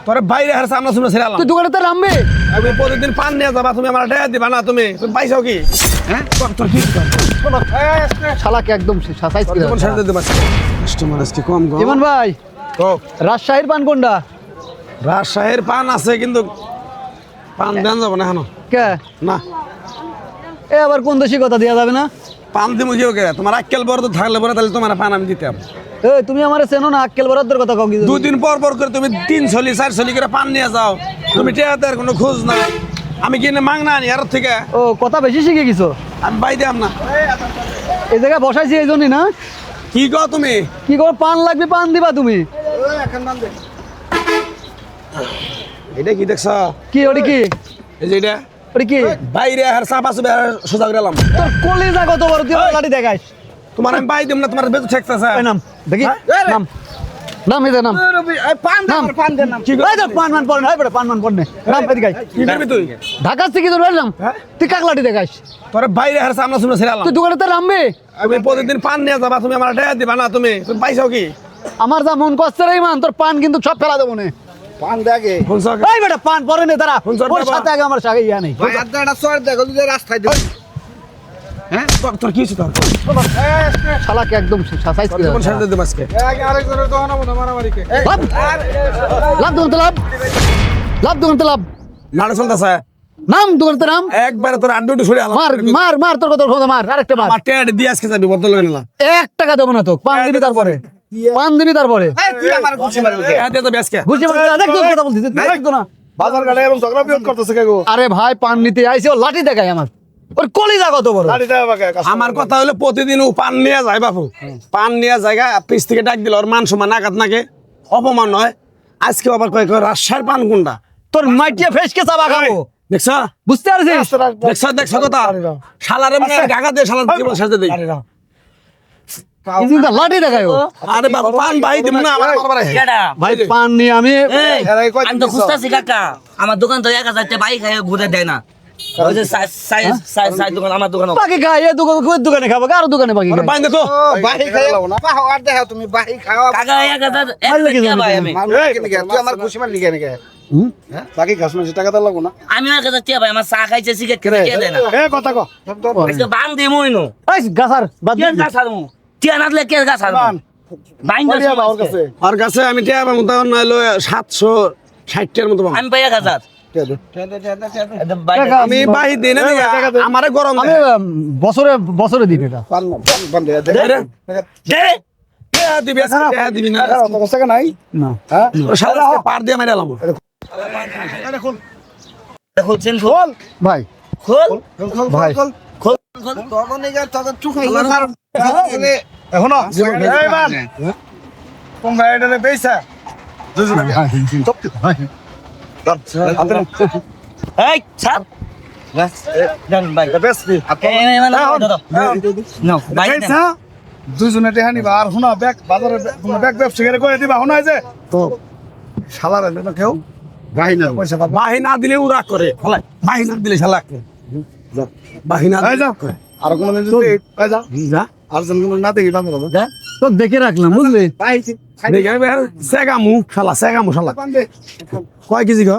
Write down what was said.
তোরে বাইরে হার সামনে শুনে ছেড়ে তুই দোকানে তো নামবি আমি প্রতিদিন পান নিয়ে যাবা তুমি আমার টাকা দিবা না তুমি পাইছাও কি হ্যাঁ তোর কি শালাকে একদম সাইজ করে জীবন ছেড়ে দিতে পারছি কাস্টমার আজকে কম কম ইমন ভাই ও রাজশাহীর পান কোনটা? রাজশাহীর পান আছে কিন্তু পান দেন যাবো না এখন কে না এ আবার কোন দেশি কথা দেওয়া যাবে না? পান দিমু কি ওকে তোমার আক্কেল বড় তো থাকলে পরে তাহলে তোমার পান আমি দিতাম এ তুমি আমার চেনো না আক্কেল বরাদ্দর কথা কও কি? দুদিন পর পর করে তুমি 3 ছলি 4 ছলি করে পান নিয়ে যাও তুমি টেয়াদের কোনো খোঁজ নাই আমি কিনে মাং না আনি আর থেকে ও কথা বেশি শিখে গেছো। আমি বাই দিলাম না এই জায়গায় বসাইছি এই জন্যই না? কি কও তুমি কি করো পান লাগবে পান দিবা তুমি? এটা কি দেখছ কি ওটা কি এই যে এটা ওটা কি? বাইরে আর চাপা চুপে সোজা করে এলাম তোর কলিজা কত বড় তুই আমার লাঠি দেখাইস। তোমার আমি বাই দিম না তোমার বেতন ঠেকতেছে এই নাম দেখি নাম নাম এই নাম নাম কি এই দেখ পান মান পড়ে না এই বড় পান মান পড়ে নাম এদিকে আয়। কি করবি তুই ঢাকা থেকে তোর বললাম হ্যাঁ? তুই কাক লাঠি দেখাইস। তোর বাইরে আর সামনে শুনে ছেড়ে এলাম তুই দোকানে তো নামবি আমি প্রতিদিন পান নিয়ে যাবা তুমি আমার টাকা দিবা না তুমি পাইছাও কি আমার যা মন কষ্ট রে মান তোর পান কিন্তু সব ফেলা দেবো না। পান দেখে শুনছো এই বেটা পান পরে নে তারা শুনছো ওর বাবা? সাথে আগে আমার সাথে ইয়া নেই। ভাই আড্ডাটা চড় দেখো তুই রাস্তায় দেখ তোর কি হচ্ছে তোর শালাকে একদম সাইজ করে জীবন ছেড়ে দিতে আজকে আরেকজনের দোকান আমাদের মারামারিকে লাভ লাভ দোকান তো লাভ লাভ দোকান তো লাভ নাড়ে চলতেছে নাম দোকান তো নাম একবারে তোর আড্ডুটি ছড়ে এলাম মার মার মার তোর কত মার আরেকটা মার। আমার টাকা দিয়ে আজকে যাবি বদল করে নিলাম 1 টাকা দেবো না তো পান দিবি তারপরে পান দিবি তারপরে তুই আমার গুছি মারবি টাকা দিয়ে যাবি আজকে বুঝতে পারছিস দেখ তোর কথা বলছিস দেখতো না। বাজার ঘাটে এরকম ঝগড়া বিরোধ করতেছে কে গো আরে ভাই পান নিতে আইছে ও লাঠি দেখায় আমার ওর কলিজা কত বড়। গাড়ি দেওয়া বাকে আমার কথা হলো প্রতিদিন ও পান নিয়ে যায় বাপু পান নিয়ে জায়গা পিস থেকে ডাক দিল ওর মান সমান আঘাত নাকে অপমান নয় আজকে আবার কয় কয় রাজশাহীর পান কোনটা তোর মাইটিয়া ফেসকে চাবা খাবো দেখছ বুঝতে পারছিস? দেখছ কথা শালারে মানে ঢাকা দিয়ে শালার জীবন সাজতে দেই কিন্তু লাঠি দেখায় ও। আরে বাবা পান ভাই দিম না আমার বাবা কেডা? ভাই পান নিয়ে আমি এরাই কয় আমি তো খুঁজতেছি কাকা আমার দোকান তো 1000 টাকা বাইক খায় ঘুরে দেয় না ওই যে সাই দোকান আমার দোকান বাকি খাই এ দোকানে খাবো আর দোকানে বাকি খাই। বাইন্দে তো বাহি খাও না বাহ আর দেখো তুমি বাহি খাও কাকা 1000 কি জানো ভাই আমি তুই আমার খুশি মারলি কেন কে বাকি খাস না টাকা তো লাগবো না আমি 1000 টাকা ভাই আমার চা খাইছে সিগারেট খেয়ে দেয় না এ কথা কো আজকে বান দিয়ে মইনো এই গাছার বাদ কে দিবি। গাছ আরমু টিয়া নাদলে কে গাছ আরমু বাইন বলিয়া বা ওর কাছে আর কাছে আমি টিয়া পাবো তখন নইলো 760 এর মতো পাবো আমি পাই 1000 কে দে একদম বাইক টাকা আমি বাহি দিই না আমারে গরম আমি বছরে বছরে দিবি এটা পান পান দে দে দে টিয়া দিবি টিয়া দিবি না অত কথা নাই না হ্যাঁ শালা পার দিয়ে মেরে এলাম খুলছেন খোল ভাই খোল ভাই খোল তখন এই তখন চুকাই এখন এই মান তোমরা এটা পয়সা এই ছাড় জান ভাই বেশ এই মানে নো বাইক দুজনে টেহানি আর শোনা ব্যাগ বাজারে ব্যাগ ব্যবসায়ীরা করে দিবা শোনা যে তো শালার না কেউ বাহিনা পয়সা পাবা বাহি না দিলে উরা করে বাহি না দিলে শালা বাহি না এই যা আর কোন দিন যদি এই যা যা আর জন কোন না দেখি বান্ধব হবে তো দেখে রাখলাম বুঝলি। পাইছি দেখে সেগামু শালা সেগামু শালা পান্দে কয় কেজি গো